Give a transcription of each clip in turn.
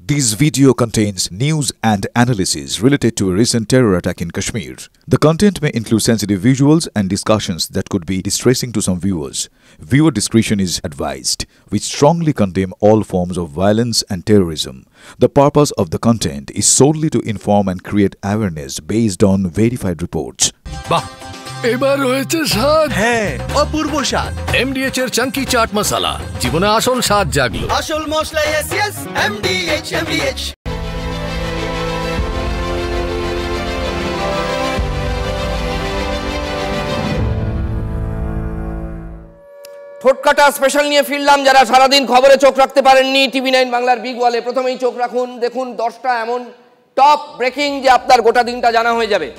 This video contains news and analysis related to a recent terror attack in Kashmir. The content may include sensitive visuals and discussions that could be distressing to some viewers. Viewer discretion is advised. We strongly condemn all forms of violence and terrorism. The purpose of the content is solely to inform and create awareness based on verified reports. বাহ এবার হয়েছে স্বাদ হ্যাঁ অপূর্ব স্বাদ এমডিএচ এর চাঙ্কি চাট মশলা জীবনে আসল স্বাদ জাগলো আসল মশলা এসএস এমডিএচ ঠোটকাটা স্পেশাল নিয়ে ফিরলাম। যারা সারাদিন খবরে চোখ রাখতে পারেননি, টিভি 9 বাংলার বিগ ওয়ালে প্রথমেই চোখ রাখুন। দেখুন 10টা এমন টপ ব্রেকিং যে আপনার গোটা দিনটা জানা হয়ে যাবে।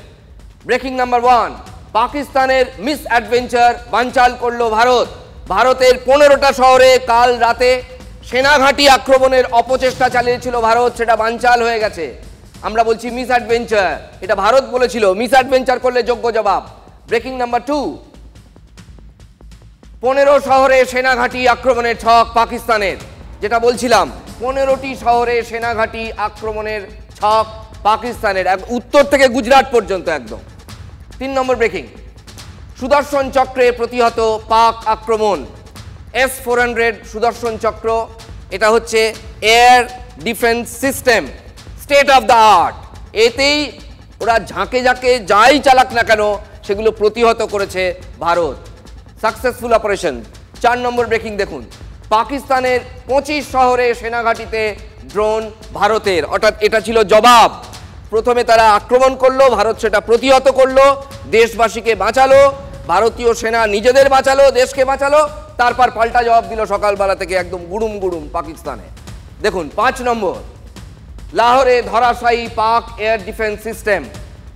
ব্রেকিং নাম্বার 1, পাকিস্তানের মিস অ্যাডভেঞ্চার বানচাল করলো ভারত। ভারতের 15টা শহরে কাল রাতে সেনাঘাঁটি আক্রমণের অপচেষ্টা চালিয়েছিল ভারত, সেটা বানচাল হয়ে গেছে। আমরা বলছি মিস অ্যাডভেঞ্চার, এটা ভারত বলেছিল। মিস অ্যাডভেঞ্চার করলে যোগ্য জবাব। ব্রেকিং নাম্বার 2, 15 শহরে সেনাঘাঁটি আক্রমণের ছক পাকিস্তানের। যেটা বলছিলাম 15টি শহরে সেনাঘাঁটি আক্রমণের ছক পাকিস্তানের, উত্তর থেকে গুজরাট পর্যন্ত একদম। 3 নম্বর ব্রেকিং, সুদর্শন চক্রে প্রতিহত পাক আক্রমণ। S-400 সুদর্শন চক্র, এটা হচ্ছে air defence system, state of the art. এতেই ওরা ঝাঁকে ঝাঁকে যাই চালাক না কেন সেগুলো প্রতিহত করেছে ভারত। Successful operation. 4 নম্বর ব্রেকিং দেখুন, পাকিস্তানের 25 শহরে সেনাঘাঁটিতে ড্রোন ভারতের, অর্থাৎ এটা ছিল জবাব। প্রথমে তারা আক্রমণ করলো, ভারত সেটা প্রতিহত করলো, দেশবাসীকে বাঁচালো, ভারতীয় সেনা নিজেদের বাঁচালো, দেশকে বাঁচালো, তারপর পাল্টা জবাব দিল সকালবেলা থেকে একদম গুড়ুম গুড়ুম পাকিস্তানে। দেখুন 5 নম্বর, লাহোরে ধরাশায়ী পাক এয়ার ডিফেন্স সিস্টেম।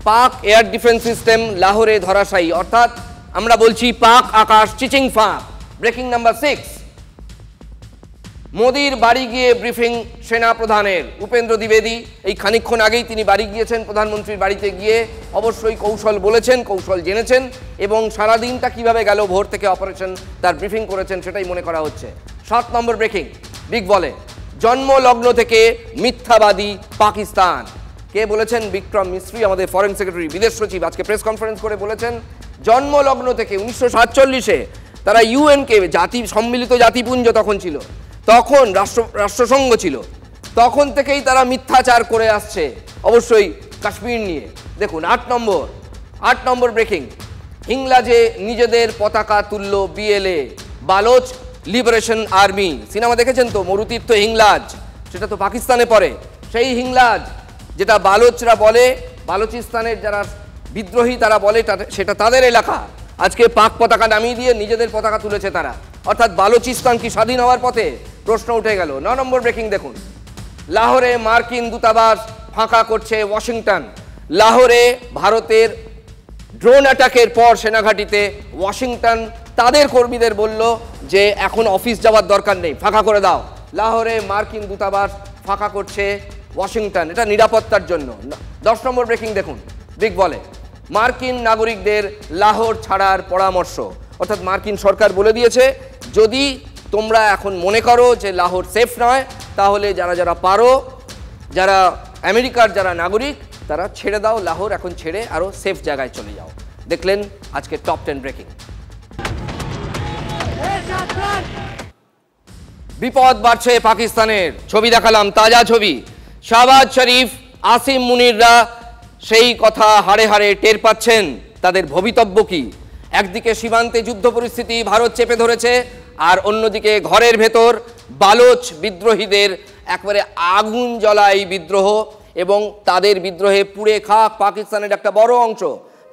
পাক এয়ার ডিফেন্স সিস্টেম লাহোরে ধরাশায়ী, অর্থাৎ আমরা বলছি পাক আকাশ চিচিং ফাঁক। ব্রেকিং নাম্বার 6, মোদির বাড়ি গিয়ে ব্রিফিং সেনা প্রধানের। উপেন্দ্র দ্বিবেদী এই খানিকক্ষণ আগেই তিনি বাড়ি গিয়েছেন, প্রধানমন্ত্রীর বাড়িতে গিয়ে অবশ্যই কৌশল বলেছেন, কৌশল জেনেছেন এবং সারাদিনটা কিভাবে গেল ভোর থেকে অপারেশন তার ব্রিফিং করেছেন সেটাই মনে করা হচ্ছে। 7 নম্বর ব্রেকিং, বিগ বলে জন্মলগ্ন থেকে মিথ্যাবাদী পাকিস্তান। কে বলেছেন? বিক্রম মিস্ত্রি, আমাদের ফরেন সেক্রেটারি, বিদেশ সচিব, আজকে প্রেস কনফারেন্স করে বলেছেন জন্মলগ্ন থেকে 1947-এ তারা ইউএনকে, জাতি সম্মিলিত জাতিপুঞ্জ তখন ছিল, তখন রাষ্ট্রসংঘ ছিল, তখন থেকেই তারা মিথ্যাচার করে আসছে, অবশ্যই কাশ্মীর নিয়ে। দেখুন 8 নম্বর ব্রেকিং, হিংলাজে নিজেদের পতাকা তুলল BLA, Baloch liberation army. Cinema দেখেছেন তো, মরুতীর্থ হিংলাজ, সেটা তো পাকিস্তানে পড়ে। সেই হিংলাজ যেটা বালোচরা বলে, বালোচিস্তানের যারা বিদ্রোহী তারা বলে সেটা তাদের এলাকা, আজকে পাক পতাকা নামিয়ে দিয়ে নিজেদের পতাকা তুলেছে তারা, অর্থাৎ বালোচিস্তান কি স্বাধীন হওয়ার পথে? প্রশ্ন উঠে গেল। 9 নম্বর ব্রেকিং দেখুন, লাহোরে মার্কিন দূতাবাস ফাঁকা করছে ওয়াশিংটন। লাহোরে ভারতের ড্রোন অ্যাটাকের পর সেনাঘাঁটিতে ওয়াশিংটন তাদের কর্মীদের বলল যে এখন অফিস যাওয়ার দরকার নেই, ফাঁকা করে দাও। লাহোরে মার্কিন দূতাবাস ফাঁকা করছে ওয়াশিংটন, এটা নিরাপত্তার জন্য। 10 নম্বর ব্রেকিং দেখুন, বিগ বলে মার্কিন নাগরিকদের লাহোর ছাড়ার পরামর্শ, অর্থাৎ মার্কিন সরকার বলে দিয়েছে যদি তোমরা এখন মনে করো যে লাহোর সেফ নয়, তাহলে যারা যারা পারো, যারা আমেরিকার যারা নাগরিক তারা ছেড়ে দাও লাহোর, এখন ছেড়ে আরও সেফ জায়গায় চলে যাও। দেখলেন আজকে টপ 10 ব্রেকিং। বিপদ বাড়ছে পাকিস্তানের, ছবি দেখালাম, তাজা ছবি। শাহবাজ শরীফ, আসিম মুনিররা সেই কথা হাড়ে হাড়ে টের পাচ্ছেন, তাদের ভবিতব্য কি। একদিকে সীমান্তে যুদ্ধ পরিস্থিতি ভারত চেপে ধরেছে, আর অন্যদিকে ঘরের ভেতর বালোচ বিদ্রোহীদের একবারে আগুন জ্বলাই বিদ্রোহ, এবং তাদের বিদ্রোহে পুড়ে খাক পাকিস্তানের একটা বড় অংশ।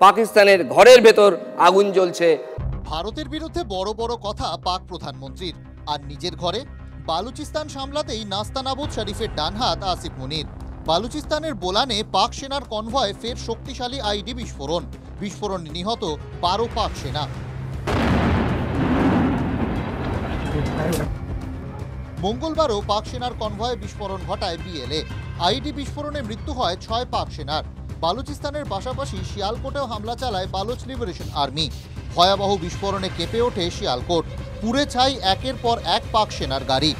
পাকিস্তানের ঘরের ভেতর আগুন জ্বলছে। ভারতের বিরুদ্ধে বড় বড় কথা পাক প্রধানমন্ত্রীর, আর নিজের ঘরে বালুচিস্তান সামলাতেই নাস্তানাবুদ শরীফের ডানহাত আসিফ মুনির। বালুচিস্তানের বোলানে পাক সেনার কনভয় ফের শক্তিশালী আইডি বিস্ফোরণ, বিস্ফোরণে নিহত 12 পাক সেনা। মঙ্গলবারও পাক সেনার কনভয়ে বিস্ফোরণ ঘটায় বিএলএ। আইডি বিস্ফোরণে মৃত্যু হয় 6 পাক সেনার। বালুচিস্তানের পাশাপাশি শিয়ালকোটেও হামলা চালায় বালোচ লিবারেশন আর্মি। ভয়াবহ বিস্ফোরণে কেঁপে ওঠে শিয়ালকোট, পুড়ে ছাই একের পর এক পাক সেনার গাড়ি।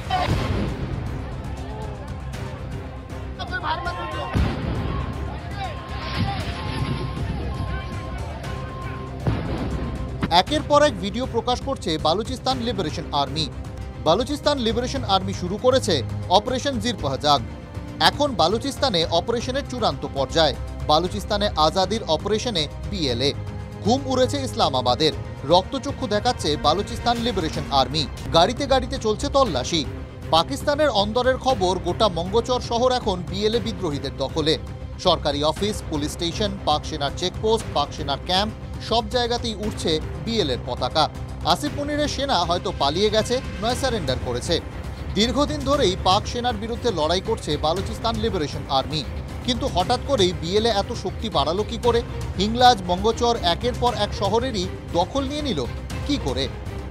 একের পর এক ভিডিও প্রকাশ করছে Balochistan liberation army. Balochistan liberation army শুরু করেছে অপারেশন জিরপহজাগ। এখন বালুচিস্তানে অপারেশনের চূড়ান্ত পর্যায়ে। বালুচিস্তানে আজাদির অপারেশনে পিএলএ। ঘুম উড়েছে ইসলামাবাদের। রক্তচক্ষু দেখাচ্ছে বালুচিস্তান লিবারেশন আর্মি। গাড়িতে গাড়িতে চলছে তল্লাশি। পাকিস্তানের অন্দরের খবর, গোটা মঙ্গচর শহর এখন পিএলএ বিদ্রোহীদের দখলে। সরকারি অফিস, পুলিশ স্টেশন, পাক সেনার চেকপোস্ট, পাক সেনার ক্যাম্প, সব জায়গাতেই উঠছে বিএলএর পতাকা। আসিফ মুনিরের সেনা হয়তো পালিয়ে গেছে, নয় সারেন্ডার করেছে। দীর্ঘদিন ধরেই পাক সেনার বিরুদ্ধে লড়াই করছে বালুচিস্তান লিবারেশন আর্মি। কিন্তু হঠাৎ করেই বিএলএ এত শক্তি বাড়ালো কি করে? হিংলাজ, মঙ্গচর একের পর এক শহরেরই দখল নিয়ে নিল কি করে?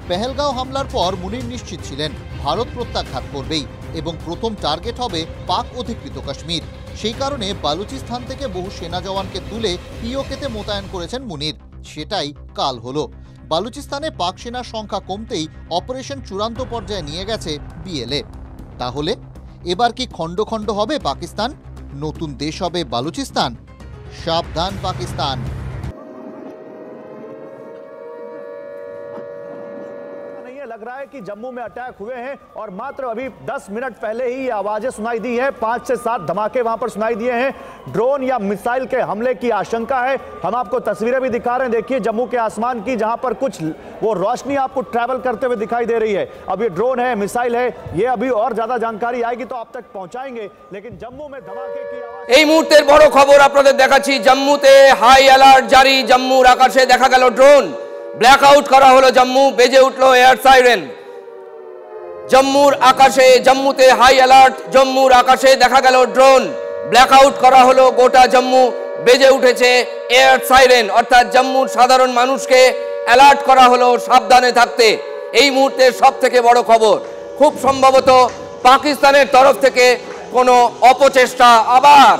পেহেলগাঁও হামলার পর মুনির নিশ্চিত ছিলেন ভারত প্রত্যাঘাত করবেই এবং প্রথম টার্গেট হবে পাক অধিকৃত কাশ্মীর। সেই কারণে বালুচিস্তান থেকে বহু সেনা জওয়ানকে তুলে পিওকেতে মোতায়েন করেছেন মুনির। সেটাই কাল হলো। বালুচিস্তানে পাক সেনার সংখ্যা কমতেই অপারেশন চূড়ান্ত পর্যায়ে নিয়ে গেছে বিএলএ। তাহলে এবার কি খণ্ড খণ্ড হবে পাকিস্তান? নতুন দেশ হবে বালুচিস্তান? সাবধান পাকিস্তান। लग रहा है कि जम्मू में अटैक हुए हैं और मात्र अभी 10 मिनट पहले ही ये आवाजें सुनाई दी हैं। 5 से 7 धमाके वहां पर सुनाई दिए हैं। ड्रोन या मिसाइल के हमले की आशंका है। हम आपको तस्वीरें भी दिखा रहे हैं, देखिए जम्मू के आसमान की, जहां पर कुछ वो रोशनी आपको ट्रैवल करते हुए दिखाई दे रही है। अब ये ड्रोन है, मिसाइल है, ये अभी और ज्यादा जानकारी आएगी तो आप तक पहुंचाएंगे। लेकिन जम्मू में धमाके की आवाज এই মুহূর্তের বড় খবর আপনাদের দেখাচ্ছি। জম্মুতে হাই অ্যালার্ট জারি। জম্মুর আকাশে দেখা গেল ড্রোন। ব্ল্যাক আউট করা হলো জম্মু, বেজে উঠলো এয়ার সাইরেন। জম্মুর আকাশে, জম্মুতে হাই অ্যালার্ট। জম্মুর আকাশে দেখা গেল ড্রোন। ব্ল্যাক আউট করা হলো গোটা জম্মু, বেজে উঠেছে এয়ার সাইরেন। অর্থাৎ জম্মুর সাধারণ মানুষকে অ্যালার্ট করা হলো সাবধানে থাকতে। এই মুহূর্তের সব থেকে বড় খবর, খুব সম্ভবত পাকিস্তানের তরফ থেকে কোনো অপচেষ্টা। আবার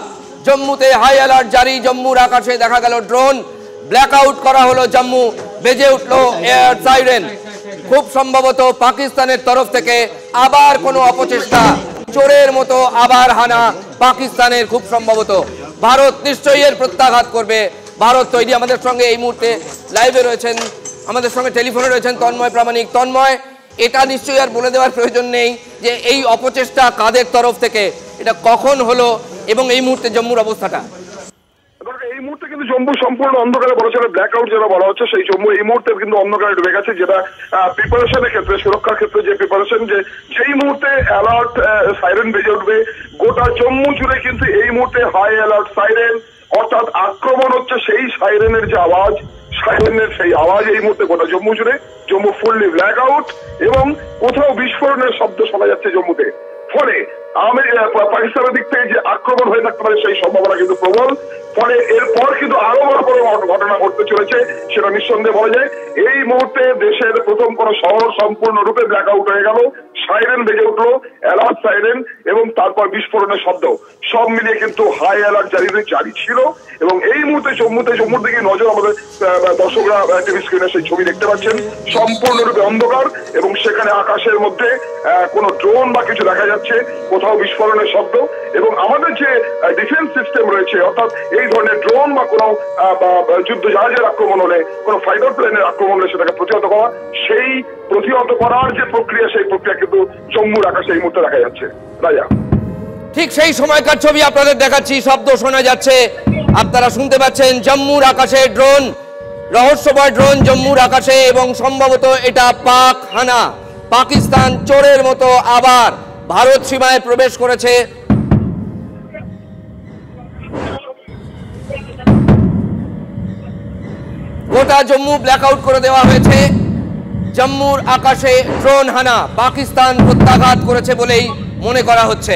জম্মুতে হাই অ্যালার্ট জারি। জম্মুর আকাশে দেখা গেল ড্রোন। ব্ল্যাক আউট করা হলো জম্মু, বেজে উঠলো এয়ার সাইরেন। খুব সম্ভবত পাকিস্তানের তরফ থেকে আবার কোনো অপচেষ্টা, চোরের মতো আবার হানা পাকিস্তানের। খুব সম্ভবত ভারত নিশ্চয়ই এর প্রত্যাঘাত করবে। ভারত তৈরি। আমাদের সঙ্গে এই মুহূর্তে লাইভে রয়েছেন, আমাদের সঙ্গে টেলিফোনে রয়েছেন তন্ময় প্রামাণিক। তন্ময়, এটা নিশ্চয়ই আর বলে দেওয়ার প্রয়োজন নেই যে এই অপচেষ্টা কাদের তরফ থেকে, এটা কখন হলো এবং এই মুহূর্তে জম্মুর অবস্থাটা। এই মুহূর্তে কিন্তু জম্মু সম্পূর্ণ অন্ধকারে, বলা চলে ব্ল্যাক আউট যেটা বলা হচ্ছে, সেই জম্মু এই মুহূর্তে কিন্তু অন্ধকারে ডুবে গেছে। যেটা প্রিপারেশনের ক্ষেত্রে, সুরক্ষার ক্ষেত্রে যে প্রিপারেশন, যে সেই মুহূর্তে অ্যালার্ট সাইরেন বেজে উঠবে গোটা জম্মু জুড়ে। কিন্তু এই মুহূর্তে হাই অ্যালার্ট সাইরেন, অর্থাৎ আক্রমণ হচ্ছে সেই সাইরেনের যে আওয়াজ, সাইরেনের সেই আওয়াজ এই মুহূর্তে গোটা জম্মু জুড়ে। জম্মু ফুললি ব্ল্যাক আউট এবং কোথাও বিস্ফোরণের শব্দ শোনা যাচ্ছে জম্মুতে। ফলে পাকিস্তানের দিক থেকে যে আক্রমণ হয়ে থাকতে পারে সেই সম্ভাবনা কিন্তু প্রবল। ফলে এরপর কিন্তু আরো বড় বড় ঘটনা ঘটতে চলেছে, সেটা নিঃসন্দেহে বলা যায়। এই মুহূর্তে দেশের প্রথম কোন শহর সম্পূর্ণরূপে ব্ল্যাক আউট হয়ে গেল। সাইরেন বেজে উঠলো, অ্যালার্ট সাইরেন, এবং তারপর বিস্ফোরণের শব্দ, সব মিলিয়ে কিন্তু হাই অ্যালার্ট জারি ছিল। এবং এই মুহূর্তে জম্মুর দিকে নজর, আমাদের দর্শকরা টিভি স্ক্রিনে সেই ছবি দেখতে পাচ্ছেন, সম্পূর্ণরূপে অন্ধকার এবং সেখানে আকাশের মধ্যে কোনো ড্রোন বা কিছু দেখা যাচ্ছে, কোথাও বিস্ফোরণের শব্দ। এবং আমাদের যে ডিফেন্স সিস্টেম রয়েছে, অর্থাৎ এই ধরনের ড্রোন বা কোনো যুদ্ধ জাহাজের আক্রমণ হলে, কোনো ফাইটার প্লেনের আক্রমণ হলে সেটাকে প্রতিহত করা, সেই প্রতিহত করার যে প্রক্রিয়া, সেই প্রক্রিয়া কিন্তু জম্মুর আকাশে এই মুহূর্তে দেখা যাচ্ছে। রাজা, ঠিক সেই সময়কার ছবি আপনাদের দেখাচ্ছি। শব্দ শোনা যাচ্ছে, আপনারা শুনতে পাচ্ছেন। জম্মুর আকাশে ড্রোন, রহস্যময় ড্রোন জম্মুর আকাশে, এবং সম্ভবত এটা পাক হানা। পাকিস্তান চোরের মতো আবার ভারত সীমায় প্রবেশ করেছে। গোটা জম্মু ব্ল্যাক আউট করে দেওয়া হয়েছে। জম্মুর আকাশে ড্রোন হানা পাকিস্তান প্রত্যাঘাত করেছে বলেই মনে করা হচ্ছে।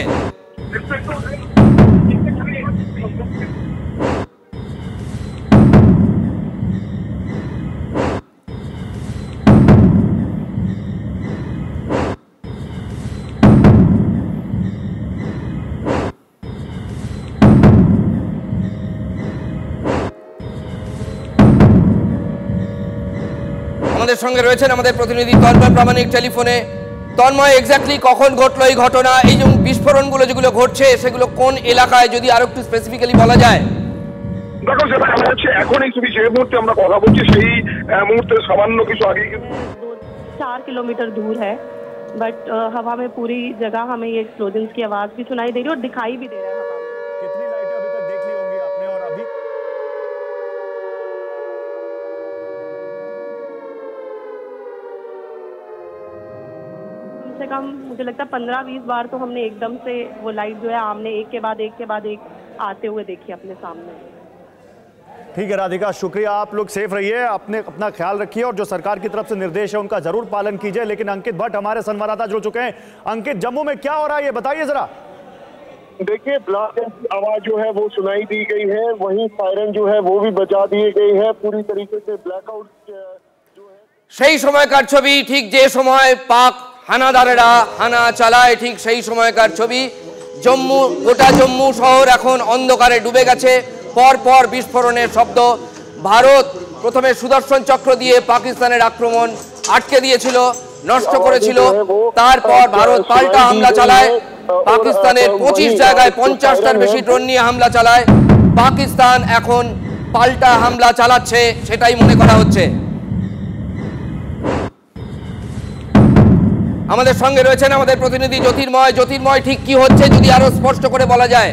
আমাদের সঙ্গে রয়েছেন আমাদের প্রতিনিধি তন্ময় প্রামাণিক টেলিফোনে। তন্ময়, এক্স্যাক্টলি কখন ঘটলো এই ঘটনা? এই যে বিস্ফোরণগুলো যেগুলো ঘটছে সেগুলো কোন এলাকায়, যদি আরো একটু স্পেসিফিক্যালি বলা যায়? দেখো, সেটা এমন হচ্ছে এখনই তুমি যে মুহূর্তে আমরা কথা বলছি সেই মুহূর্তে সামান্য কিছু আগে 4 किलोमीटर दूर है, बट हवा में पूरी जगह हमें ये एक्सप्लोजन्स की आवाज भी सुनाई दे रही है और दिखाई भी दे रहा है हवा में। कितनी लाइटें अभी तक देख ली होंगी आपने? और अभी कम से कम मुझे लगता है 15-20 बार तो हमने एकदम से वो लाइट जो है आमने एक के बाद एक आते हुए देखी अपने सामने। ठीक है राधिका, शुक्रिया। आप लोग सेफ रहिए, अपना ख्याल रखिए और जो सरकार की तरफ से निर्देश है उनका जरूर पालन कीजिए। लेकिन अंकित भट्ट हमारे संवाददाता जुड़ चुके हैं। अंकित, जम्मू में क्या हो रहा है ये बताइए जरा। देखिए, ब्लास्ट की आवाज जो है वो सुनाई दी गई है, वहीं सायरन जो है वो भी बजा दिए गए हैं। पूरी तरीके से ब्लैकआउट जो है সেই সময়কার ছবি, ঠিক যে সময় পাক হানাদারেরা হানা চালায় ঠিক সেই সময়কার ছবি। জম্মু, গোটা জম্মু শহর এখন অন্ধকারে ডুবে গেছে। পর পর বিস্ফোরণের শব্দ। ভারত প্রথমে সুদর্শন চক্র দিয়ে পাকিস্তানের আক্রমণ আটকে দিয়েছিল, নষ্ট করেছিল। তারপর ভারত পাল্টা হামলা চালায়। পাকিস্তানের 25 জায়গায় 50টার বেশি ড্রোন নিয়ে হামলা চালায়। পাকিস্তান এখন পাল্টা হামলা চালাচ্ছে, সেটাই মনে করা হচ্ছে। আমাদের সঙ্গে রয়েছেন আমাদের প্রতিনিধি জ্যোতির্ময়। জ্যোতির্ময়, ঠিক কি হচ্ছে যদি আরো স্পষ্ট করে বলা যায়?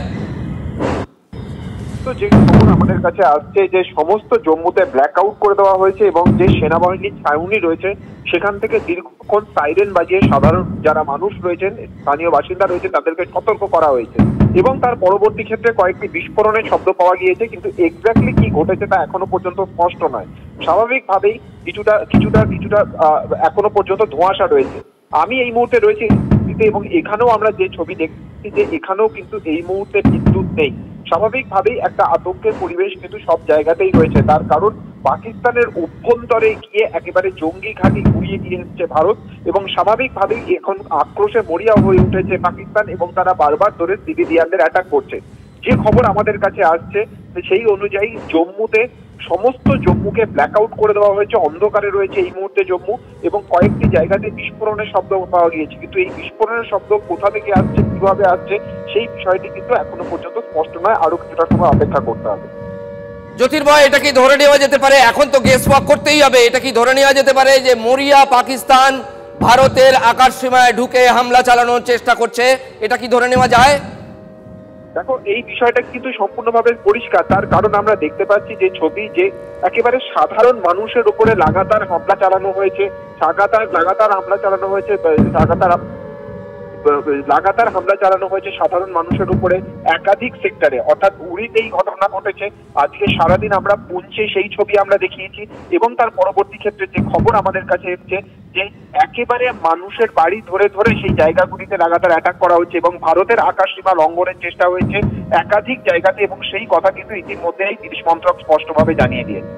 তো যে খবর আমাদের কাছে আসছে যে সমস্ত জম্মুতে ব্ল্যাক আউট করে দেওয়া হয়েছে এবং যে সেনাবাহিনীর ছাউনি রয়েছে সেখান থেকে দীর্ঘক্ষণ সাইরেন বাজিয়ে সাধারণ যারা মানুষ রয়েছেন, স্থানীয় বাসিন্দা রয়েছে, তাদেরকে সতর্ক করা হয়েছে এবং তার পরবর্তী ক্ষেত্রে কয়েকটি বিস্ফোরণের শব্দ পাওয়া গিয়েছে, কিন্তু এক্স্যাক্টলি কি ঘটেছে তা এখনো পর্যন্ত স্পষ্ট নয়। স্বাভাবিকভাবেই কিছুটা এখনো পর্যন্ত ধোঁয়াশা রয়েছে। আমি এই মুহূর্তে রয়েছি এবং এখানেও আমরা যে ছবি দেখছি যে এখানেও কিন্তু এই মুহূর্তে বিদ্যুৎ নেই। স্বাভাবিকভাবেই একটা আতঙ্কের পরিবেশ কিন্তু সব জায়গাতেই রয়েছে। তার কারণ পাকিস্তানের অভ্যন্তরে গিয়ে একেবারে জঙ্গি ঘাঁটি উড়িয়ে দিয়ে এসছে ভারত এবং স্বাভাবিকভাবেই এখন আক্রোশে মরিয়া হয়ে উঠেছে পাকিস্তান এবং তারা বারবার ধরে সিভিলিয়ানদের অ্যাটাক করছে। যে খবর আমাদের কাছে আসছে সেই অনুযায়ী জম্মুতে সমস্ত জম্মুকে ব্ল্যাক আউট করে দেওয়া হয়েছে, অন্ধকারে রয়েছে এই মুহূর্তে জম্মু এবং কয়েকটি জায়গাতে বিস্ফোরণের শব্দ পাওয়া গিয়েছে, কিন্তু এই বিস্ফোরণের শব্দ কোথা থেকে আসছে, কিভাবে আসছে সেই বিষয়টি কিন্তু এখনো পর্যন্ত স্পষ্ট নয়। আরো কিছুটা সময় অপেক্ষা করতে হবে। জ্যোতির্ময়, এটা কি ধরে নেওয়া যেতে পারে, এখন তো গেস ওয়াক করতেই হবে, এটা কি ধরে নেওয়া যেতে পারে যে মরিয়া পাকিস্তান ভারতের আকাশ সীমায় ঢুকে হামলা চালানোর চেষ্টা করছে? এটা কি ধরে নেওয়া যায়? দেখো, এই বিষয়টা কিন্তু সম্পূর্ণভাবে পরিষ্কার। তার কারণ আমরা দেখতে পাচ্ছি যে ছবি যে একেবারে সাধারণ মানুষের উপরে লাগাতার হামলা চালানো হয়েছে, লাগাতার হামলা চালানো হয়েছে সাধারণ মানুষের উপরে একাধিক সেক্টরে, অর্থাৎ উড়িতেই ঘটনা ঘটেছে। আজকে সারাদিন আমরা পুঞ্চে সেই ছবি আমরা দেখিয়েছি এবং তার পরবর্তী ক্ষেত্রে যে খবর আমাদের কাছে এসছে যে একেবারে মানুষের বাড়ি ধরে ধরে সেই জায়গাগুলিতে লাগাতার অ্যাটাক করা হচ্ছে এবং ভারতের আকাশ সীমা লঙ্ঘনের চেষ্টা হয়েছে একাধিক জায়গাতে এবং সেই কথা কিন্তু ইতিমধ্যেই বিদেশ মন্ত্রক স্পষ্টভাবে জানিয়ে দিয়েছে।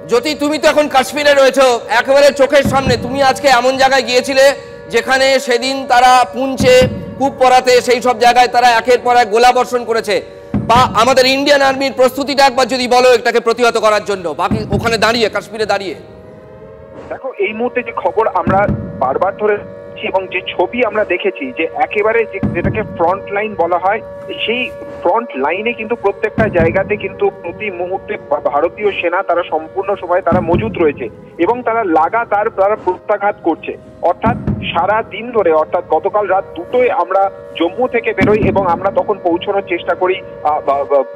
জ্যোতি, তুমি তো এখন কাশ্মীরে রয়েছো, একেবারে চোখের সামনে। তুমি আজকে এমন জায়গায় গিয়েছিলে যেখানে সেদিন তারা পুঞ্চে, কুপপরাতে সেই সব জায়গায় তারা একের পর এক গোলা বর্ষণ করেছে। বা আমাদের ইন্ডিয়ান আর্মির প্রস্তুতিটা একবার যদি বলো এটাকে প্রতিহত করার জন্য, বাকি ওখানে দাঁড়িয়ে কাশ্মীরে দাঁড়িয়ে। দেখো, এই মুহূর্তে যে খবর আমরা বারবার ধরে এবং যে ছবি আমরা দেখেছি যে একেবারে যেটাকে ফ্রন্ট লাইন বলা হয়, সেই ফ্রন্ট লাইনে কিন্তু প্রত্যেকটা জায়গাতে কিন্তু প্রতি মুহূর্তে ভারতীয় সেনা তারা সম্পূর্ণ সময় তারা মজুদ রয়েছে এবং তারা লাগাতার প্রত্যাঘাত করছে। অর্থাৎ সারা দিন ধরে, অর্থাৎ গতকাল রাত 2টোয় আমরা জম্মু থেকে বেরোই এবং আমরা তখন পৌঁছানোর চেষ্টা করি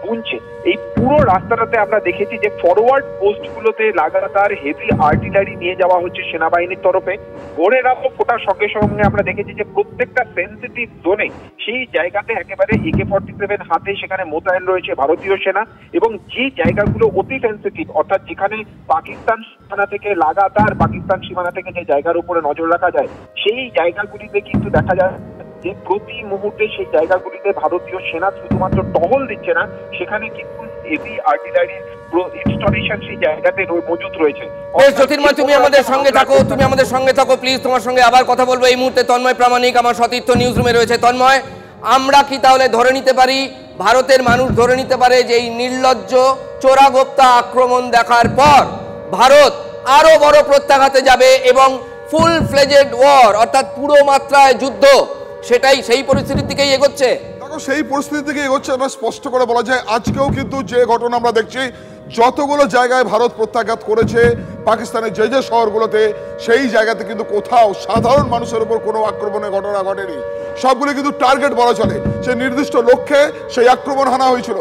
পুঞ্চে। এই পুরো রাস্তাটাতে আমরা দেখেছি যে ফরওয়ার্ড পোস্টগুলোতে লাগাতার হেভি আর্টিলারি নিয়ে যাওয়া হচ্ছে সেনাবাহিনীর তরফে। ভোরের আলো ফোটার সঙ্গে সঙ্গে আমরা দেখেছি যে প্রত্যেকটা সেন্সিটিভ জোনে সেই জায়গাতে একেবারে AK-47 হাতে সেখানে মোতায়েন রয়েছে ভারতীয় সেনা এবং যে জায়গাগুলো অতি সেন্সিটিভ, অর্থাৎ যেখানে পাকিস্তান সীমানা থেকে লাগাতার পাকিস্তান সীমানা থেকে যে জায়গার উপরে নজর রাখা যায় সেই জায়গাগুলিতে কিন্তু দেখা যায় যে প্রতি মুহূর্তে সেই জায়গাগুলিতে ভারতীয় সেনা শুধুমাত্র টহল দিচ্ছে না, সেখানে কিন্তু হেভি আর্টিলারির ইনস্টলেশন সেই জায়গাতে মজুদ রয়েছে। জ্যোতির্ময়, তুমি আমাদের সঙ্গে থাকো প্লিজ। তোমার সঙ্গে আবার কথা বলবো। এই মুহূর্তে তন্ময় প্রামাণিক আমার সতীর্থ নিউজ রুমে রয়েছে। তন্ময়, আমরা কি তাহলে ধরে নিতে পারি, ভারতের মানুষ ধরে নিতে পারে যে এই নির্লজ্জ চোরাগোপ্তা আক্রমণ দেখার পর ভারত আরো বড় প্রত্যাঘাতে যাবে এবং ফুল ফ্লেজেড ওয়ার, অর্থাৎ পুরো মাত্রায় যুদ্ধ, সেটাই সেই পরিস্থিতির দিকেই এগোচ্ছে। দেখো সেই পরিস্থিতি থেকে এগোচ্ছে, আমরা স্পষ্ট করে বলা যায়। আজকেও কিন্তু যে ঘটনা আমরা দেখছি, যতগুলো জায়গায় ভারত প্রত্যাঘাত করেছে পাকিস্তানের যে যে শহরগুলোতে, সেই জায়গাতে কিন্তু কোথাও সাধারণ মানুষের উপর কোনো আক্রমণের ঘটনা ঘটেনি। সবগুলো কিন্তু টার্গেট বলা চলে, সে নির্দিষ্ট লক্ষ্যে সেই আক্রমণ হানা হয়েছিল।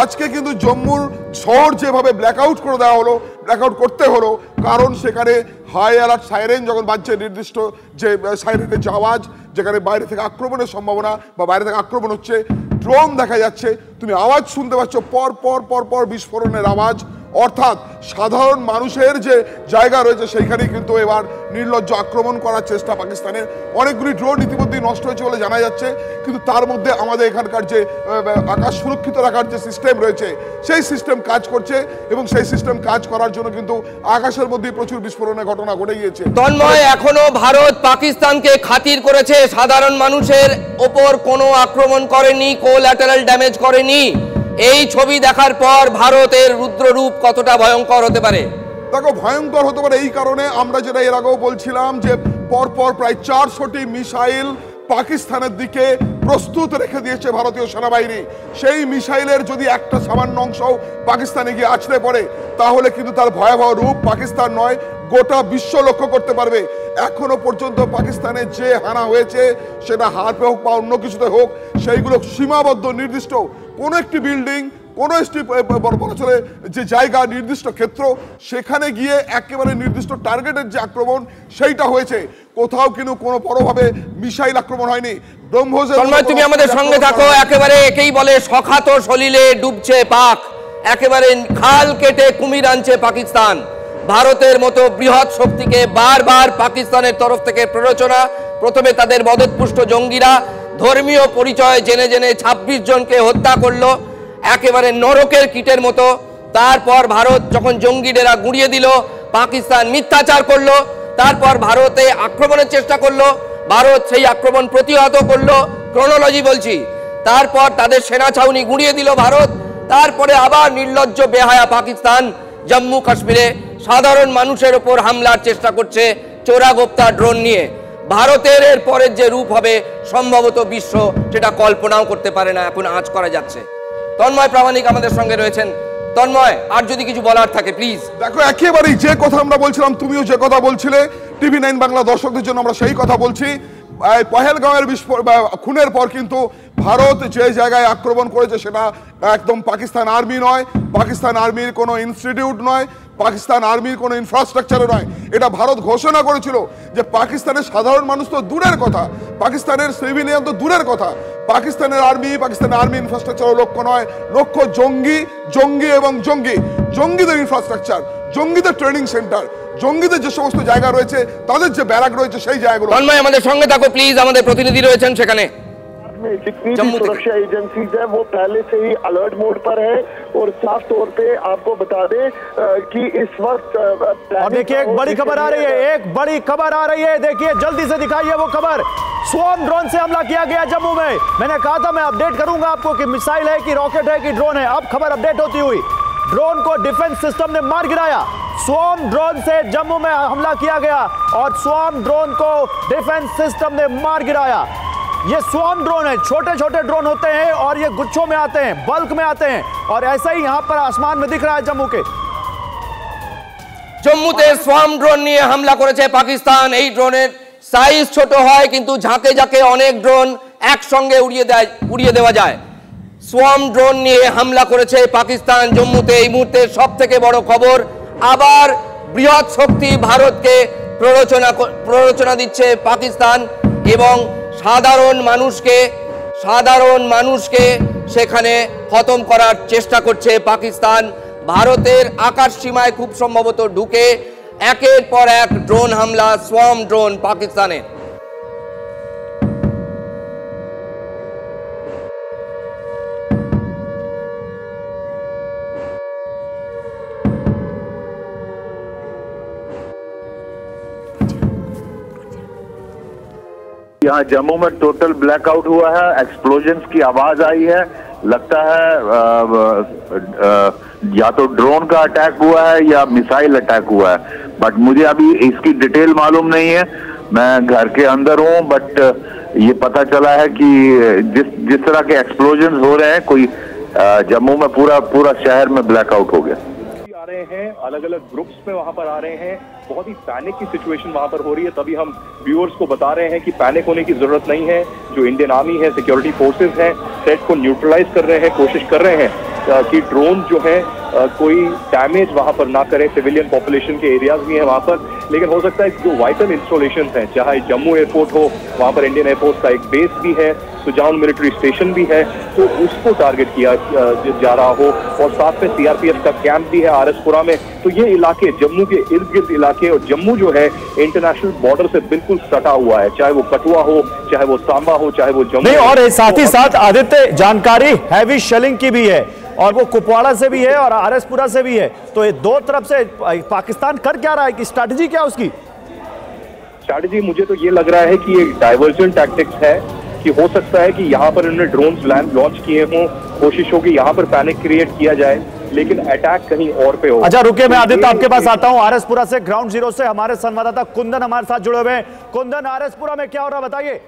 আজকে কিন্তু জম্মুর শহর যেভাবে ব্ল্যাকআউট করে দেওয়া হলো, ব্ল্যাকআউট করতে হলো, কারণ সেখানে হাই অ্যালার্ট সাইরেন যখন বাজছে, নির্দিষ্ট যে সাইরেনের যে আওয়াজ, যেখানে বাইরে থেকে আক্রমণের সম্ভাবনা বা বাইরে থেকে আক্রমণ হচ্ছে, ড্রোন দেখা যাচ্ছে, তুমি আওয়াজ শুনতে পাচ্ছ পর পর পর পর বিস্ফোরণের আওয়াজ। অর্থাৎ সাধারণ মানুষের যে জায়গা রয়েছে সেইখানেই কিন্তু এবার নির্লজ্জ আক্রমণ করার চেষ্টা পাকিস্তানের। অনেকগুলি ড্রোন ইতিমধ্যেই নষ্ট হয়েছে বলে জানা যাচ্ছে, কিন্তু তার মধ্যে আমাদের এখানকার যে আকাশ সুরক্ষিত রাখার যে সিস্টেম রয়েছে, সেই সিস্টেম কাজ করছে, এবং সেই সিস্টেম কাজ করার জন্য কিন্তু আকাশের মধ্যে প্রচুর বিস্ফোরণের ঘটনা ঘটে গিয়েছে। তন্ময়, এখনো ভারত পাকিস্তানকে খাতির করেছে, সাধারণ মানুষের ওপর কোনো আক্রমণ করেনি, কোল্যাটারাল ড্যামেজ করেনি। এই ছবি দেখার পর ভারতের রুদ্ররূপ কতটা ভয়ঙ্কর হতে পারে? দেখো, ভয়ঙ্কর হতে পারে এই কারণে, আমরা যেটা এর আগেও বলছিলাম যে পরপর প্রায় 400টি মিসাইল পাকিস্তানের দিকে প্রস্তুত রেখে দিয়েছে ভারতীয় সেনাবাহিনী। সেই মিসাইলের যদি একটা সামান্য অংশ পাকিস্তানে গিয়ে আছড়ে পড়ে, তাহলে কিন্তু তার ভয়াবহ রূপ পাকিস্তান নয়, গোটা বিশ্ব লক্ষ্য করতে পারবে। এখনো পর্যন্ত পাকিস্তানে যে হানা হয়েছে, সেটা হাতে হোক বা অন্য কিছুতে হোক, সেইগুলো সীমাবদ্ধ, নির্দিষ্ট কোনো একটি বিল্ডিং, কোনো একটি বড় যে জায়গা, নির্দিষ্ট ক্ষেত্র, সেখানে গিয়ে একেবারে নির্দিষ্ট টার্গেটের যে আক্রমণ সেইটা হয়েছে। কোথাও কিন্তু কোনো বড়ভাবে মিসাইল আক্রমণ হয়নি। তুমি আমাদের সঙ্গে থাকো। একেবারে একেই বলে সখাত সলিলে ডুবছে পাক, একেবারে খাল কেটে কুমির আনছে পাকিস্তান। ভারতের মতো বৃহৎ শক্তিকে বারবার পাকিস্তানের তরফ থেকে প্ররোচনা। প্রথমে তাদের মদতপুষ্ট জঙ্গিরা ধর্মীয় পরিচয় জেনে জেনে 26 জনকে হত্যা করলো, একেবারে নরকের কীটের মতো। তারপর ভারত যখন জঙ্গিদেরা গুঁড়িয়ে দিল, পাকিস্তান মিথ্যাচার করলো। তারপর ভারতে আক্রমণের চেষ্টা করলো, ভারত সেই আক্রমণ প্রতিহত করলো, ক্রোনোলজি বলছি। তারপর তাদের সেনা ছাউনি গুঁড়িয়ে দিল ভারত। তারপরে আবার নির্লজ্জ বেহায়া পাকিস্তান জম্মু কাশ্মীরে সাধারণ মানুষের উপর হামলার চেষ্টা করছে চোরাগোপ্তা ড্রোন নিয়ে। ভারতের এর পরের যে রূপ হবে সম্ভবত বিশ্ব সেটা কল্পনাও করতে পারে না, এখন আঁচ করা যাচ্ছে। তন্ময় প্রামাণিক আমাদের সঙ্গে রয়েছেন। তন্ময়, আর যদি কিছু বলার থাকে প্লিজ। দেখো, একেবারেই যে কথা আমরা বলছিলাম, তুমিও যে কথা বলছিলে, TV9 বাংলা দর্শকদের জন্য আমরা সেই কথা বলছি। পহেলগাঁওয়ের খুনের পর কিন্তু ভারত যে জায়গায় আক্রমণ করেছে, সেটা একদম পাকিস্তান আর্মি নয়, পাকিস্তান আর্মির কোনো ইনস্টিটিউট নয়, পাকিস্তান আর্মির কোনো ইনফ্রাস্ট্রাকচারও নয়। এটা ভারত ঘোষণা করেছিল যে পাকিস্তানের সাধারণ মানুষ তো দূরের কথা, পাকিস্তানের সিভিলিয়ান তো দূরের কথা, পাকিস্তানের আর্মি ইনফ্রাস্ট্রাকচারও লক্ষ্য নয়, লক্ষ্য জঙ্গি এবং জঙ্গিদের ইনফ্রাস্ট্রাকচার, জঙ্গিদের ট্রেনিং সেন্টার, জঙ্গিদের যে সমস্ত জায়গা রয়েছে, তাদের যে ব্যারাক রয়েছে, সেই জায়গাগুলো। তন্ময়, আমাদের সঙ্গে থাকো প্লিজ, আমাদের প্রতিনিধি রয়েছেন সেখানে। जितनी भी सुरक्षा एजेंसीज है वो पहले से ही अलर्ट मोड पर है, और साफ तौर पे आपको बता दें कि इस वक्त देखिए एक बड़ी खबर आ रही है, एक बड़ी खबर आ रही है, देखिए जल्दी से दिखाइए वो खबर। स्वॉर्म ड्रोन से हमला किया गया जम्मू में। मैंने कहा था मैं अपडेट करूंगा आपको कि मिसाइल है कि रॉकेट है कि ड्रोन है। अब खबर अपडेट होती हुई, ड्रोन को डिफेंस सिस्टम ने मार गिराया। स्वॉर्म ड्रोन से जम्मू में हमला किया गया और स्वॉर्म ड्रोन को डिफेंस सिस्टम ने मार गिराया। ये स्वॉर्म ड्रोन है, छोटे छोटे ड्रोन होते हैं और ये गुच्छों में आते हैं, बल्क में आते हैं, और ऐसा ही यहां पर आसमान में दिख रहा है जम्मू के। জম্মুতে সোয়ার্ম ড্রোন নিয়ে হামলা করেছে পাকিস্তান। এই ড্রোনের সাইজ ছোট হয়, কিন্তু ঝাঁকে ঝাঁকে অনেক ড্রোন একসঙ্গে উড়িয়ে দেওয়া যায়। সোয়ার্ম ড্রোন নিয়ে হামলা করেছে পাকিস্তান জম্মুতে। এই মুহূর্তে সব থেকে বড় খবর, আবার বৃহৎ শক্তি ভারতকে প্ররোচনা দিচ্ছে পাকিস্তান, এবং সাধারণ মানুষকে সেখানে খতম করার চেষ্টা করছে পাকিস্তান। ভারতের আকাশ সীমায় খুব সম্ভবত ঢুকে একের পর এক ড্রোন হামলা, সোয়ার্ম ড্রোন পাকিস্তানে। यहाँ जम्मू में टोटल ब्लैकआउट हुआ है, एक्सप्लोजन्स की आवाज आई है, लगता है या तो ड्रोन का अटैक हुआ है या मिसाइल अटैक हुआ है। बट मुझे अभी इसकी डिटेल मालूम नहीं है। मैं घर के अंदर हूँ, बट ये पता चला है कि जिस तरह के एक्सप्लोजन हो रहे हैं, कोई जम्मू में पूरा शहर में ब्लैकआउट हो गया। आ रहे हैं, अलग अलग ग्रुप्स में वहां पर आ रहे हैं, बहुत ही पैनिक की सिचुएशन वहां पर हो रही है। तभी हम व्यूअर्स को बता रहे हैं कि पैनिक होने की जरूरत नहीं है। जो इंडियन आर्मी है, सिक्योरिटी फोर्सेस हैं, थ्रेट को न्यूट्रलाइज कर रहे हैं, कोशिश कर रहे हैं कि ड्रोन जो है कोई डैमेज वहां पर ना करे। सिविलियन पॉपुलेशन के एरियाज भी हैं वहां पर, लेकिन हो सकता है कि जो वाइटल इंस्टॉलेशन हैं, चाहे जम्मू एयरपोर्ट हो, वहां पर इंडियन एयरफोर्स का एक बेस भी है, सुजान मिलिट्री स्टेशन भी है, तो उसको टारगेट किया जा रहा हो। और साथ में सीआरपीएफ का कैंप भी है आरएसपुरा में। तो ये इलाके, जम्मू के इर्द गिर्द इलाके, और जम्मू जो है इंटरनेशनल बॉर्डर से बिल्कुल सटा हुआ है, चाहे वो कठुआ हो, चाहे वो सांबा हो, चाहे वो जम्मू। नहीं, और साथ ही साथ आदित्य जानकारी हैवी शेलिंग की भी है, और वो कुपवाड़ा से भी है और आरएसपुरा से भी है। तो ये दो तरफ से पाकिस्तान कर क्या रहा है, कि स्ट्रैटेजी क्या उसकी? स्ट्रैटेजी मुझे तो ये लग रहा है कि ये डाइवर्जन टैक्टिक्स है, कि हो सकता है कि यहाँ पर इन्होंने ड्रोन्स लॉन्च किए हों, कोशिश हो कि यहाँ पर पैनिक क्रिएट किया जाए, लेकिन अटैक कहीं और पे हो। अच्छा रुके, मैं आदित्य आपके पास आता हूँ। आरएसपुरा से, ग्राउंड जीरो से हमारे संवाददाता कुंदन हमारे साथ जुड़े हुए हैं। कुंदन, आरएसपुरा में क्या हो रहा है, बताइए।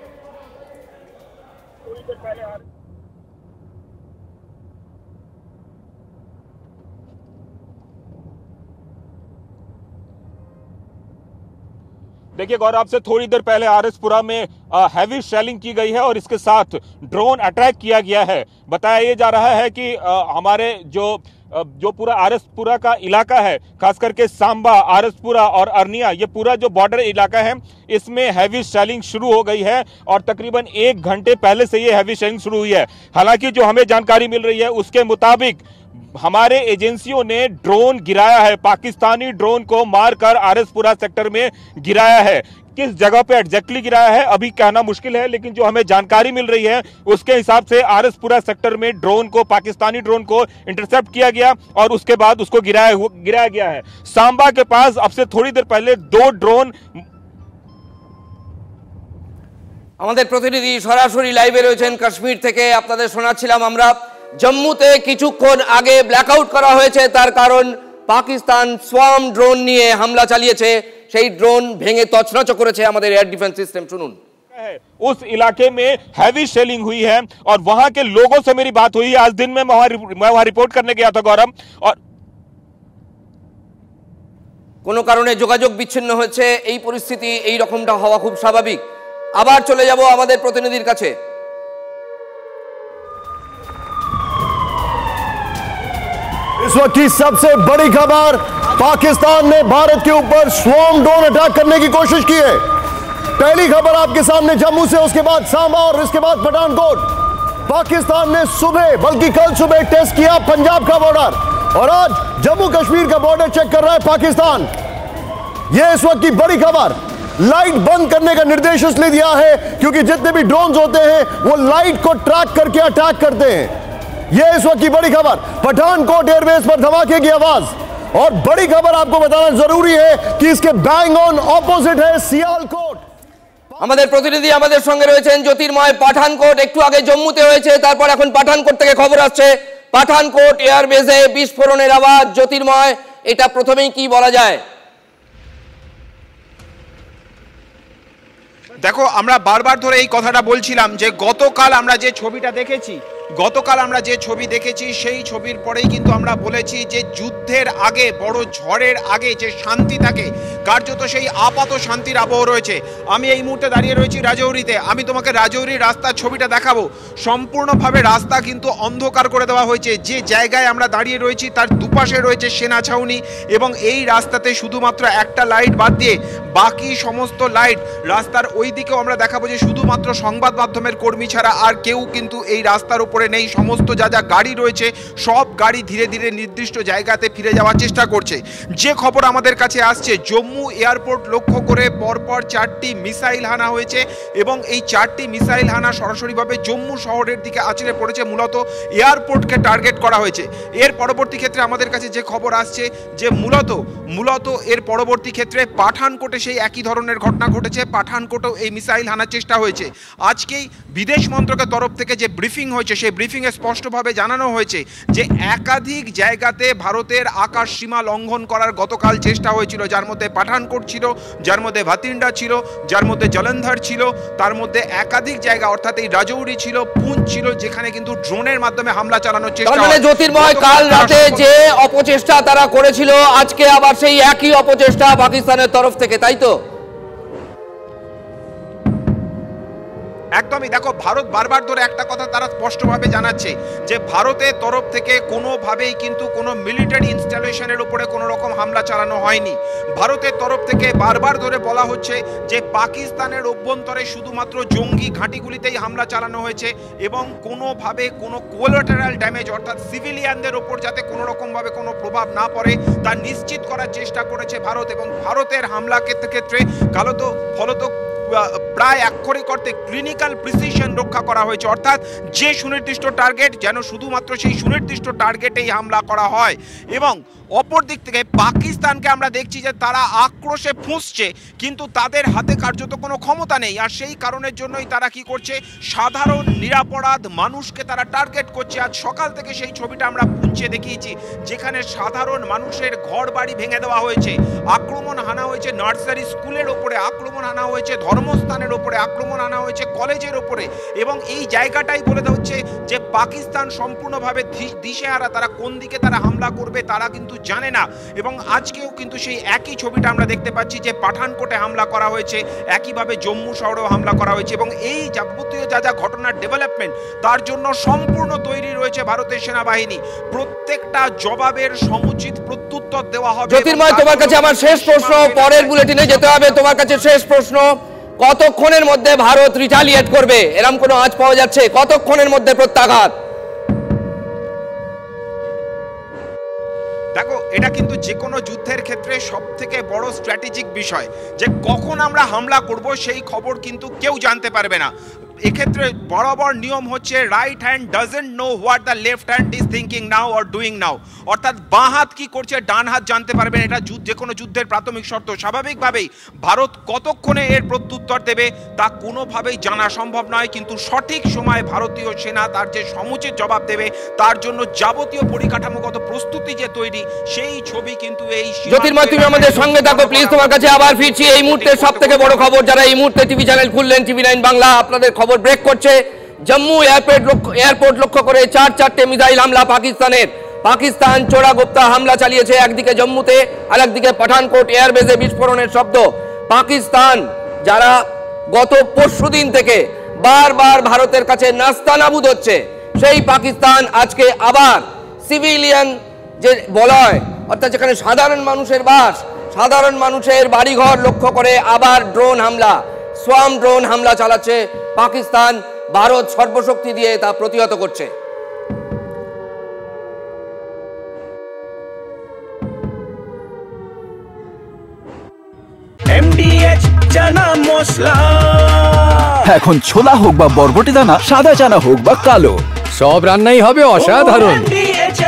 देखिए गौरव, आपसे थोड़ी देर पहले आरएसपुरा में हैवी शेलिंग की गई है और इसके साथ ड्रोन अटैक किया गया है। बताया ये जा रहा है कि हमारे जो पूरा आरएसपुरा का इलाका है, खास करके सांबा, आरएसपुरा और अरनिया, ये पूरा जो बॉर्डर इलाका है, इसमें हैवी शेलिंग शुरू हो गई है और तकरीबन 1 घंटे पहले से ये हैवी शेलिंग शुरू हुई है। हालांकि जो हमें जानकारी मिल रही है उसके मुताबिक हमारे एजेंसियों ने ड्रोन गिराया है, पाकिस्तानी ड्रोन को मारकर आरएसपुरा सेक्टर में गिराया है। किस जगह पे एग्जैक्टली गिराया है अभी कहना मुश्किल है, लेकिन जो हमें जानकारी मिल रही है उसके हिसाब से आरएसपुरा सेक्टर में पाकिस्तानी ड्रोन को इंटरसेप्ट किया गया और उसके बाद उसको गिराया गया है। सांबा के पास अब से थोड़ी देर पहले 2 ड्रोन। আমাদের প্রতিনিধি সরাসরি লাইভে রয়েছেন কাশ্মীর থেকে। আপনাদের শোনাচ্ছিলাম আমরা, জম্মুতে কিছুক্ষণ আগে ব্ল্যাকআউট করা হয়েছে, তার কারণ পাকিস্তান সোয়ার্ম ড্রোন নিয়ে হামলা চালিয়েছে। সেই ড্রোন ভেঙে তছনছ করেছে আমাদের এয়ার ডিফেন্স সিস্টেম। শুনুন। उस इलाके में हैवी शेलिंग हुई है और वहां के लोगों से मेरी बात हुई। आज दिन में मैं वहां रिपोर्ट करने गया था गौरव, और কোনো কারণে যোগাযোগ বিচ্ছিন্ন হয়েছে। এই পরিস্থিতি, এই রকমটা হওয়া খুব স্বাভাবিক। আবার চলে যাব আমাদের প্রতিনিধির কাছে। इस वक्त की सबसे बड़ी खबर, पाकिस्तान ने भारत के ऊपर स्वॉर्म ड्रोन अटैक करने की कोशिश की है। पहली खबर आपके सामने जम्मू से, उसके बाद सांबा और इसके बाद पठानकोट। पाकिस्तान ने सुबह, बल्कि कल सुबह टेस्ट किया पंजाब का बॉर्डर, और आज जम्मू कश्मीर का बॉर्डर चेक कर रहा है पाकिस्तान। यह इस वक्त की बड़ी खबर। लाइट बंद करने का निर्देश इसलिए दिया है क्योंकि जितने भी ड्रोन्स होते हैं वो लाइट को ट्रैक करके अटैक करते हैं। यह इस वक्त की बड़ी खबर। पठानकोट एयरबेस पर धमाके की आवाज, और बड़ी खबर आपको बताना जरूरी है कि इसके बैंग ऑन ऑपोजिट है सियालकोट। আমাদের প্রতিনিধি আমাদের সঙ্গে রয়েছেন জ্যোতির্ময়। পাঠানকোট একটু আগে জম্মুতে হয়েছে, তারপর এখন পাঠানকোট থেকে খবর আসছে পাঠানকোট এয়ারবেসে বিস্ফোরণের আওয়াজ। জ্যোতির্ময়, এটা প্রথমেই কি বলা যায়? দেখো, আমরা বারবার ধরে এই কথাটা বলছিলাম যে গতকাল আমরা যে ছবিটা দেখেছি সেই ছবির পরেই কিন্তু আমরা বলেছি যে যুদ্ধের আগে, বড় ঝড়ের আগে যে শান্তি থাকে, কার্যত সেই আপাত শান্তির আবহ রয়েছে। আমি এই মুহূর্তে দাঁড়িয়ে রয়েছি রাজৌরিতে। আমি তোমাকে রাজৌরির রাস্তার ছবিটা দেখাবো। সম্পূর্ণভাবে রাস্তা কিন্তু অন্ধকার করে দেওয়া হয়েছে। যে জায়গায় আমরা দাঁড়িয়ে রয়েছি তার দুপাশে রয়েছে সেনা ছাউনি, এবং এই রাস্তাতে শুধুমাত্র একটা লাইট বাদ দিয়ে বাকি সমস্ত লাইট রাস্তার ওই দিকেও আমরা দেখাবো যে শুধুমাত্র সংবাদ মাধ্যমের কর্মী ছাড়া আর কেউ কিন্তু এই রাস্তার উপরে নেই। সমস্ত যা গাড়ি রয়েছে সব গাড়ি ধীরে ধীরে নির্দিষ্ট জায়গাতে ফিরে যাওয়ার চেষ্টা করছে। যে খবর আমাদের কাছে আসছে, জম্মু এয়ারপোর্ট লক্ষ্য করে পরপর 4টি মিসাইল হানা হয়েছে, এবং এই 4টি মিসাইল হানা সরাসরিভাবে জম্মু শহরের দিকে আছড়ে পড়েছে। মূলত এয়ারপোর্টকে টার্গেট করা হয়েছে। এর পরবর্তী ক্ষেত্রে আমাদের কাছে যে খবর আসছে যে মূলত এর পরবর্তী ক্ষেত্রে পাঠানকোটে সেই একই ধরনের ঘটনা ঘটেছে। পাঠানকোটেও এই মিসাইল হানার চেষ্টা হয়েছে। আজকেই বিদেশ মন্ত্রকের তরফ থেকে যে ব্রিফিং হয়েছে, সেই সেই ব্রিফিংয়ে স্পষ্টভাবে জানানো হয়েছে যে একাধিক জায়গাতে ভারতের আকাশ সীমা লঙ্ঘন করার গতকাল চেষ্টা হয়েছিল, যার মধ্যে পাঠানকোট ছিল, যার মধ্যে ভাতিন্ডা ছিল, যার মধ্যে জলন্ধর ছিল, তার মধ্যে একাধিক জায়গা অর্থাৎ এই রাজৌরি ছিল, পুঞ্চ ছিল, যেখানে কিন্তু ড্রোনের মাধ্যমে হামলা চালানোর চেষ্টা। মানে জ্যোতির্ময়, কাল রাতে যে অপচেষ্টা তারা করেছিল, আজকে আবার সেই একই অপচেষ্টা পাকিস্তানের তরফ থেকে, তাই তো? একদমই। দেখো, ভারত বারবার ধরে একটা কথা তারা স্পষ্টভাবে জানাচ্ছে যে ভারতের তরফ থেকে কোনোভাবেই কিন্তু কোনো মিলিটারি ইনস্টলেশনের উপরে কোনো রকম হামলা চালানো হয়নি। ভারতের তরফ থেকে বারবার ধরে বলা হচ্ছে যে পাকিস্তানের অভ্যন্তরে শুধুমাত্র জঙ্গি ঘাঁটিগুলিতেই হামলা চালানো হয়েছে এবং কোনোভাবে কোনো কোলাটারাল ড্যামেজ অর্থাৎ সিভিলিয়ানদের ওপর যাতে কোনো রকমভাবে কোনো প্রভাব না পড়ে তা নিশ্চিত করার চেষ্টা করেছে ভারত। এবং ভারতের হামলা ক্ষেত্রে ফলত প্রায় আক্ষরিক অর্থে ক্লিনিক্যাল প্রিসিশন রক্ষা করা হয়েছে, অর্থাৎ যে সুনির্দিষ্ট টার্গেট যেন শুধুমাত্র সেই সুনির্দিষ্ট টার্গেটেই হামলা করা হয়। এবং অপর দিক থেকে পাকিস্তানকে আমরা দেখছি যে তারা আক্রোশে ফুঁসছে, কিন্তু তাদের হাতে কার্যত কোনো ক্ষমতা নেই। আর সেই কারণের জন্যই তারা কি করছে, সাধারণ নিরাপরাধ মানুষকে তারা টার্গেট করছে। আজ সকাল থেকে সেই ছবিটা আমরা পুঞ্চে দেখিয়েছি, যেখানে সাধারণ মানুষের ঘর বাড়ি ভেঙে দেওয়া হয়েছে, আক্রমণ হানা হয়েছে নার্সারি স্কুলের ওপরে, আক্রমণ হানা হয়েছে ধর্মস্থানের ওপরে, আক্রমণ আনা হয়েছে কলেজের ওপরে। এবং এই জায়গাটাই বলে দেওয়া হচ্ছে যে পাকিস্তান সম্পূর্ণভাবে দিশেহারা, তারা কোন দিকে তারা হামলা করবে তারা কিন্তু জানে না। এবং আজকেও কিন্তু সেই একই ছবিটা আমরা দেখতে পাচ্ছি যে পাঠানকোটে হামলা করা হয়েছে, একইভাবে জম্মু শহরেও হামলা করা হয়েছে। এবং এই যাবতীয় যা ঘটনার ডেভেলপমেন্ট তার জন্য সম্পূর্ণ তৈরি রয়েছে ভারতের সেনাবাহিনী। প্রত্যেকটা জবাবের সমুচিত প্রত্যুত্তর দেওয়া হবে। জ্যোতির্ময়, তোমার কাছে আমার শেষ প্রশ্ন, পরের বুলেটিনে যেতে হবে। তোমার কাছে শেষ প্রশ্ন, কতক্ষণের মধ্যে ভারত রিটালিয়েট করবে? এরকম কোনো আজ পাওয়া যাচ্ছে? কতক্ষণের মধ্যে প্রত্যাঘাত? দেখো, এটা কিন্তু যে কোনো যুদ্ধের ক্ষেত্রে সব থেকে বড় স্ট্র্যাটেজিক বিষয়, যে কখন আমরা হামলা করব সেই খবর কিন্তু কেউ জানতে পারবে না। এক্ষেত্রে বরাবর নিয়ম হচ্ছে right hand doesn't know what the left hand is thinking now or doing now, অর্থাৎ বাঁ হাত কি করছে ডান হাত জানতে পারবেন। এটা যে কোনো যুদ্ধের প্রাথমিক শর্ত। স্বাভাবিকভাবেই ভারত কতক্ষণে এর প্রত্যুত্তর দেবে তা কোনোভাবেই জানা সম্ভব নয়, কিন্তু সঠিক সময়ে ভারতীয় সেনা তার যে সমুচিত জবাব দেবে তার জন্য যাবতীয় পরিকাঠামোগত প্রস্তুতি যে তৈরি, সেই ছবি কিন্তু এই। জ্যোতির্ময়, তুমি আমাদের সঙ্গে থাকো প্লিজ, তোমার কাছে আবার ফিরছি। এই মুহূর্তে সব থেকে বড় খবর, যারা এই মুহূর্তে টিভি চ্যানেল খুললেন, TV9 বাংলা আপনাদের খবর ব্রেক করছে। জম্মু এয়ারপোর্ট লক্ষ্য করে 4টি মিসাইল হামলা পাকিস্তানের। পাকিস্তান চোরাগোপ্তা হামলা চালিয়েছে, একদিকে জম্মুতে আর একদিকে পাঠানকোট এয়ারবেজে বিস্ফোরণের শব্দ। পাকিস্তান যারা গত পরশুদিন থেকে বারবার ভারতের কাছে নাস্তানাবুদ হচ্ছে, সেই পাকিস্তান আজকে আবার সিভিলিয়ান যে বলয় অর্থাৎ যেখানে সাধারণ মানুষের বাস, সাধারণ মানুষের বাড়িঘর লক্ষ্য করে আবার ড্রোন হামলা, সোয়াম ড্রোন হামলা চালাচ্ছে পাকিস্তান। ভারত সর্বশক্তি দিয়ে তা প্রতিহত করছে। MDH চানা মশলা, এখন ছোলা হোক বা বরবটি দানা, সাদা চানা হোক বা কালো, সব রান্নাই হবে অসাধারণ। MDH